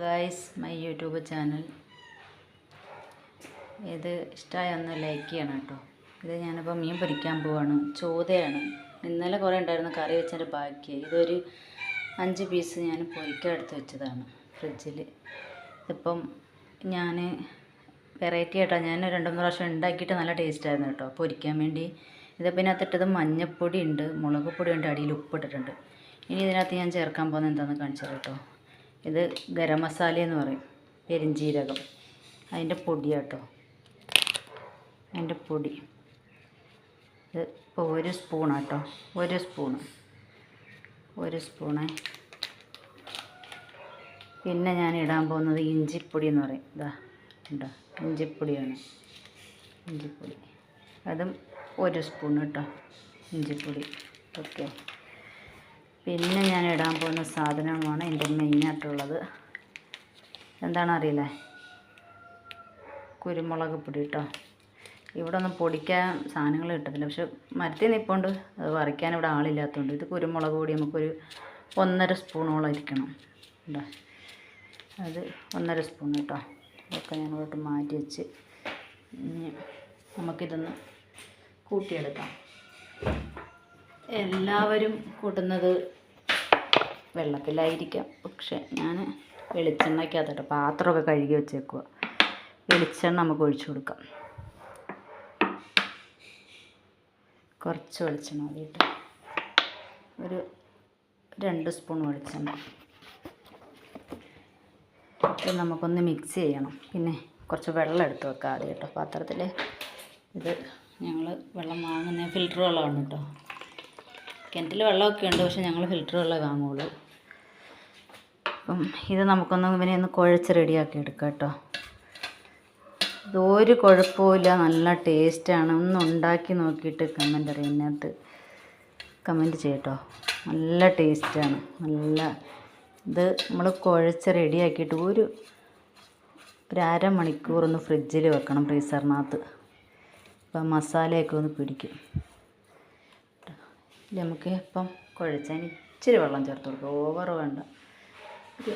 Guys, my YouTube channel. ഇത് ഇഷ്ടമായ ഒന്ന് ലൈക്ക് ചെയ്യണം കേട്ടോ. ഇത് ഞാനിപ്പോൾ മീൻ പൊരിക്കാൻ പോവാണ്. ചോദയാണ്. ഇന്നലെ കുറേ ഉണ്ടായിരുന്നു, കറി വെച്ചതിൻ്റെ ബാക്കിയായി. ഇതൊരു 5 പീസ് ഞാൻ പൊരിക്കാൻ എടുത്ത് വെച്ചതാണ് ഫ്രിഡ്ജിൽ. ഇതിപ്പം ഞാൻ വെറൈറ്റി ആയിട്ടോ, ഞാൻ 2-3 പ്രാവശ്യം ഉണ്ടാക്കിയിട്ട് നല്ല ടേസ്റ്റായിരുന്നു കേട്ടോ പൊരിക്കാൻ വേണ്ടി. ഇതിപ്പോൾ ഇതിനകത്തിട്ടത് മഞ്ഞൾപ്പൊടി ഉണ്ട്, മുളക് പൊടി ഉണ്ട്, അടിയിൽ ഉപ്പിട്ടിട്ടുണ്ട്. ഇനി ഇതിനകത്ത് ഞാൻ ചേർക്കാൻ പോകുന്നത് എന്താണെന്ന് കാണിച്ചു തരാം കേട്ടോ. ഇത് ഗരം മസാല എന്ന് പറയും, പെരിഞ്ജീരകം, അതിൻ്റെ പൊടിയാട്ടോ, അതിൻ്റെ പൊടി. ഇത് ഇപ്പോൾ 1 സ്പൂണാട്ടോ, 1 സ്പൂണ്. പിന്നെ ഞാൻ ഇടാൻ പോകുന്നത് ഇഞ്ചിപ്പൊടി എന്ന് പറയും. ഇതാ ഉണ്ടോ, ഇഞ്ചിപ്പൊടിയാണ്. ഇഞ്ചിപ്പൊടി അതും 1 സ്പൂൺ കേട്ടോ, ഇഞ്ചിപ്പൊടി. ഓക്കെ. പിന്നെ ഞാൻ ഇടാൻ പോകുന്ന സാധനമാണ് എൻ്റെ മെയിനായിട്ടുള്ളത്. എന്താണെന്ന് അറിയില്ലേ, കുരുമുളക് പൊടി കേട്ടോ. ഇവിടെ ഒന്നും പൊടിക്കാൻ സാധനങ്ങൾ കിട്ടത്തില്ല, പക്ഷെ മരത്തിൽ നിൽപ്പുണ്ട്, അത് പറിക്കാൻ ഇവിടെ ആളില്ലാത്തതുകൊണ്ട്. ഇത് കുരുമുളക് പൊടി നമുക്കൊരു 1.5 സ്പൂണോളം ഇരിക്കണം കേട്ടോ. അത് 1.5 സ്പൂൺ കേട്ടോ. ഇതൊക്കെ ഞങ്ങളോട്ട് മാറ്റി വെച്ച് ഇനി നമുക്കിതൊന്ന് കൂട്ടിയെടുക്കാം. എല്ലാവരും കൂട്ടുന്നത് വെള്ളത്തിലായിരിക്കാം, പക്ഷെ ഞാൻ വെളിച്ചെണ്ണയ്ക്കകത്തോട്ട് പാത്രമൊക്കെ കഴുകി വെച്ചേക്കുക. വെളിച്ചെണ്ണ നമുക്ക് ഒഴിച്ചു കൊടുക്കാം. കുറച്ച് വെളിച്ചെണ്ണ മതി കേട്ടോ, ഒരു 2 സ്പൂൺ വെളിച്ചെണ്ണ. ഇത് നമുക്കൊന്ന് മിക്സ് ചെയ്യണം. പിന്നെ കുറച്ച് വെള്ളം എടുത്ത് വെക്കാം ആദ്യം കേട്ടോ പാത്രത്തിൽ. ഇത് ഞങ്ങൾ വെള്ളം വാങ്ങുന്ന ഫിൽറ്റർ വെള്ളമാണ് കേട്ടോ. കിണറ്റിൽ വെള്ളമൊക്കെ ഉണ്ട്, പക്ഷെ ഞങ്ങൾ ഫിൽറ്റർ വെള്ളം വാങ്ങുള്ളൂ. അപ്പം ഇത് നമുക്കൊന്ന് ഇവനെ ഒന്ന് കുഴച്ച് റെഡിയാക്കി എടുക്കാം കേട്ടോ. ഇതൊരു കുഴപ്പമില്ല, നല്ല ടേസ്റ്റാണ്. ഒന്ന് ഉണ്ടാക്കി നോക്കിയിട്ട് കമൻ്റ് അറിയാം, ഇതിനകത്ത് കമൻറ്റ് ചെയ്യട്ടോ. നല്ല ടേസ്റ്റാണ്, നല്ല. ഇത് നമ്മൾ കുഴച്ച് റെഡിയാക്കിയിട്ട് ഒരു അരമണിക്കൂർ ഒന്ന് ഫ്രിഡ്ജിൽ വെക്കണം, ഫ്രീസറിനകത്ത്. അപ്പം മസാലയൊക്കെ ഒന്ന് പിടിക്കും. നമുക്ക് ഇപ്പം കുഴച്ചതിന് ഇച്ചിരി വെള്ളം ചേർത്ത് കൊടുക്കുക, ഓവർ വേണ്ട. ഒരു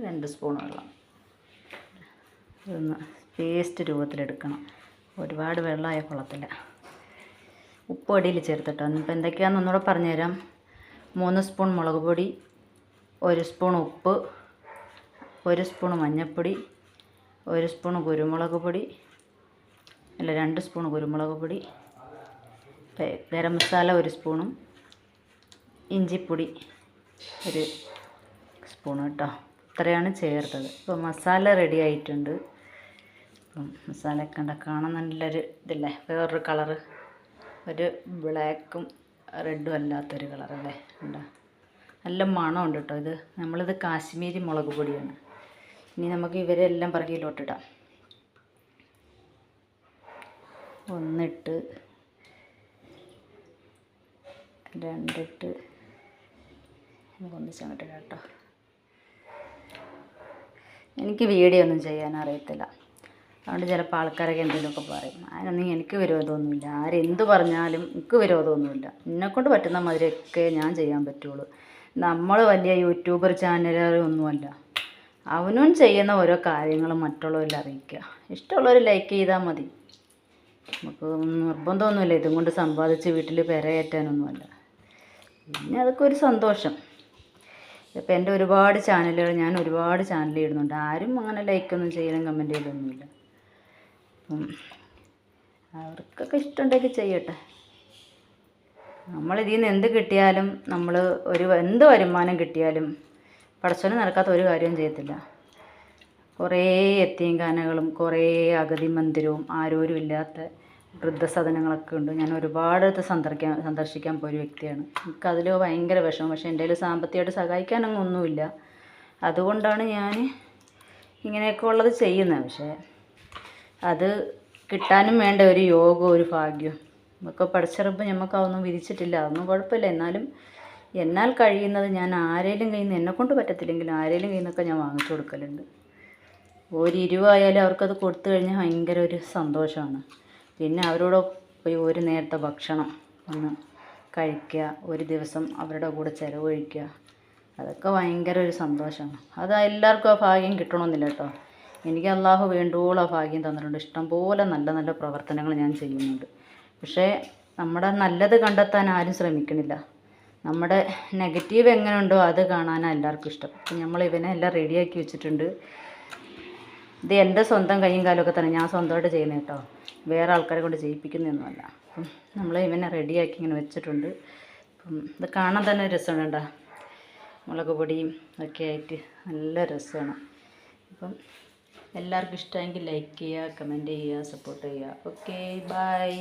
2 സ്പൂൺ വെള്ളം. ഇതൊന്ന് പേസ്റ്റ് രൂപത്തിലെടുക്കണം, ഒരുപാട് വെള്ളമായ കൊള്ളത്തില്ല. ഉപ്പ് അടിയിൽ ചേർത്തിട്ടോ. ഇപ്പം എന്തൊക്കെയാണെന്ന് ഒന്നുകൂടെ പറഞ്ഞുതരാം. 3 സ്പൂൺ മുളക് പൊടി, 1 സ്പൂൺ ഉപ്പ്, 1 സ്പൂൺ മഞ്ഞൾപ്പൊടി, 1 സ്പൂൺ കുരുമുളക് പൊടി, അല്ല 2 സ്പൂൺ കുരുമുളക് പൊടി, ഗരം മസാല 1 സ്പൂണും, ഇഞ്ചിപ്പൊടി 1 സ്പൂൺ കേട്ടോ. ഇത്രയാണ് ചേർത്തത്. ഇപ്പോൾ മസാല റെഡി ആയിട്ടുണ്ട്. അപ്പം മസാലയൊക്കെ ഉണ്ട്, കാണാൻ നല്ലൊരു ഇതില്ലേ, വേറൊരു കളറ്, ഒരു ബ്ലാക്കും റെഡും അല്ലാത്തൊരു കളറല്ലേ ഉണ്ടോ. നല്ല മണമുണ്ട് കേട്ടോ. ഇത് നമ്മളിത് കാശ്മീരി മുളക് പൊടിയാണ്. ഇനി നമുക്ക് ഇവരെല്ലാം പറകിയിലോട്ടിടാം. 1 ഇട്ട്, 2 ഇട്ട്, നമുക്കൊന്ന് ചങ്ങട്ടിടാം കേട്ടോ. എനിക്ക് വീഡിയോ ഒന്നും ചെയ്യാൻ അറിയത്തില്ല, അതുകൊണ്ട് ചിലപ്പോൾ ആൾക്കാരൊക്കെ എന്തെങ്കിലുമൊക്കെ പറയും. അതിനൊന്നും എനിക്ക് വിരോധമൊന്നുമില്ല. ആരെന്ത് പറഞ്ഞാലും എനിക്ക് വിരോധമൊന്നുമില്ല. എന്നെക്കൊണ്ട് പറ്റുന്ന മാതിരിയൊക്കെ ഞാൻ ചെയ്യാൻ പറ്റുള്ളൂ. നമ്മൾ വലിയ യൂട്യൂബർ ചാനലൊന്നുമല്ല. അവനും ചെയ്യുന്ന ഓരോ കാര്യങ്ങളും മറ്റുള്ളവരിൽ അറിയിക്കുക. ഇഷ്ടമുള്ളവർ ലൈക്ക് ചെയ്താൽ മതി. നമുക്ക് നിർബന്ധമൊന്നുമില്ല ഇതും കൊണ്ട് സമ്പാദിച്ച് വീട്ടിൽ പെരകയറ്റാനൊന്നുമല്ല. പിന്നെ അതൊക്കെ ഒരു സന്തോഷം. ഇപ്പം എൻ്റെ ഒരുപാട് ചാനലുകൾ, ഞാൻ ഒരുപാട് ചാനൽ ഇടുന്നുണ്ട്. ആരും അങ്ങനെ ലൈക്കൊന്നും ചെയ്യലും കമൻറ്റ് ചെയ്യലൊന്നുമില്ല. അപ്പം അവർക്കൊക്കെ ഇഷ്ടമുണ്ടെങ്കിൽ ചെയ്യട്ടെ. നമ്മളിതിൽ നിന്ന് എന്ത് കിട്ടിയാലും, നമ്മൾ എന്ത് വരുമാനം കിട്ടിയാലും പടച്ചോന് നടക്കാത്ത ഒരു കാര്യവും ചെയ്യത്തില്ല. കുറേ യത്തീംഖാനകളും കുറേ അഗതി മന്ദിരവും ആരോരും ഇല്ലാത്ത വൃദ്ധസദനങ്ങളൊക്കെ ഉണ്ട്. ഞാൻ ഒരുപാട് സന്ദർശിക്കാൻ പോയൊരു വ്യക്തിയാണ്. എനിക്കതിൽ ഭയങ്കര വിഷമം. പക്ഷേ എൻ്റെ കയ്യിൽ സാമ്പത്തികമായിട്ട് സഹായിക്കാനൊന്നും ഒന്നുമില്ല. അതുകൊണ്ടാണ് ഞാൻ ഇങ്ങനെയൊക്കെ ഉള്ളത് ചെയ്യുന്നത്. പക്ഷേ അത് കിട്ടാനും വേണ്ട ഒരു യോഗവും ഒരു ഭാഗ്യവും. നമുക്ക് പഠിച്ചറിയുമ്പോൾ നമുക്ക് അതൊന്നും വിധിച്ചിട്ടില്ല, അതൊന്നും കുഴപ്പമില്ല. എന്നാലും എന്നാൽ കഴിയുന്നത് ഞാൻ ആരേലും കയ്യിൽ നിന്ന്, എന്നെക്കൊണ്ട് പറ്റത്തില്ലെങ്കിലും ആരേലും കയ്യിൽ നിന്നൊക്കെ ഞാൻ വാങ്ങിച്ചു കൊടുക്കലുണ്ട്. 1 രൂപയായാലും അവർക്കത് കൊടുത്തു കഴിഞ്ഞാൽ ഭയങ്കര ഒരു സന്തോഷമാണ്. പിന്നെ അവരോട് പോയി ഒരു നേരത്തെ ഭക്ഷണം ഒന്ന് കഴിക്കുക, ഒരു ദിവസം അവരുടെ കൂടെ ചിലവഴിക്കുക. അതൊക്കെ ഭയങ്കര ഒരു സന്തോഷമാണ്. അത് എല്ലാവർക്കും ആ ഭാഗ്യം കിട്ടണമെന്നില്ല കേട്ടോ. എനിക്ക് അള്ളാഹു വേണ്ടുവോളം ആ ഭാഗ്യം തന്നിട്ടുണ്ട്. ഇഷ്ടംപോലെ നല്ല നല്ല പ്രവർത്തനങ്ങൾ ഞാൻ ചെയ്യുന്നുണ്ട്. പക്ഷേ നമ്മുടെ നല്ലത് കണ്ടെത്താൻ ആരും ശ്രമിക്കണില്ല. നമ്മുടെ നെഗറ്റീവ് എങ്ങനെ ഉണ്ടോ അത് കാണാനാണ് എല്ലാവർക്കും ഇഷ്ടം. അപ്പം നമ്മൾ ഇവനെ എല്ലാം റെഡിയാക്കി വെച്ചിട്ടുണ്ട്. ഇത് എൻ്റെ സ്വന്തം കൈയും കാലമൊക്കെ തന്നെ ഞാൻ സ്വന്തമായിട്ട് ചെയ്യുന്നത് കേട്ടോ, വേറെ ആൾക്കാരെ കൊണ്ട് ചെയ്യിപ്പിക്കുന്നതൊന്നുമല്ല. അപ്പം നമ്മൾ ഇവനെ റെഡിയാക്കി ഇങ്ങനെ വെച്ചിട്ടുണ്ട്. അപ്പം ഇത് കാണാൻ തന്നെ രസമാണ് കേട്ടോ, മുളക് പൊടിയും ഒക്കെ ആയിട്ട് നല്ല രസമാണ്. അപ്പം എല്ലാവർക്കും ഇഷ്ടമെങ്കിൽ ലൈക്ക് ചെയ്യുക, കമൻറ്റ് ചെയ്യുക, സപ്പോർട്ട് ചെയ്യുക. Okay, by.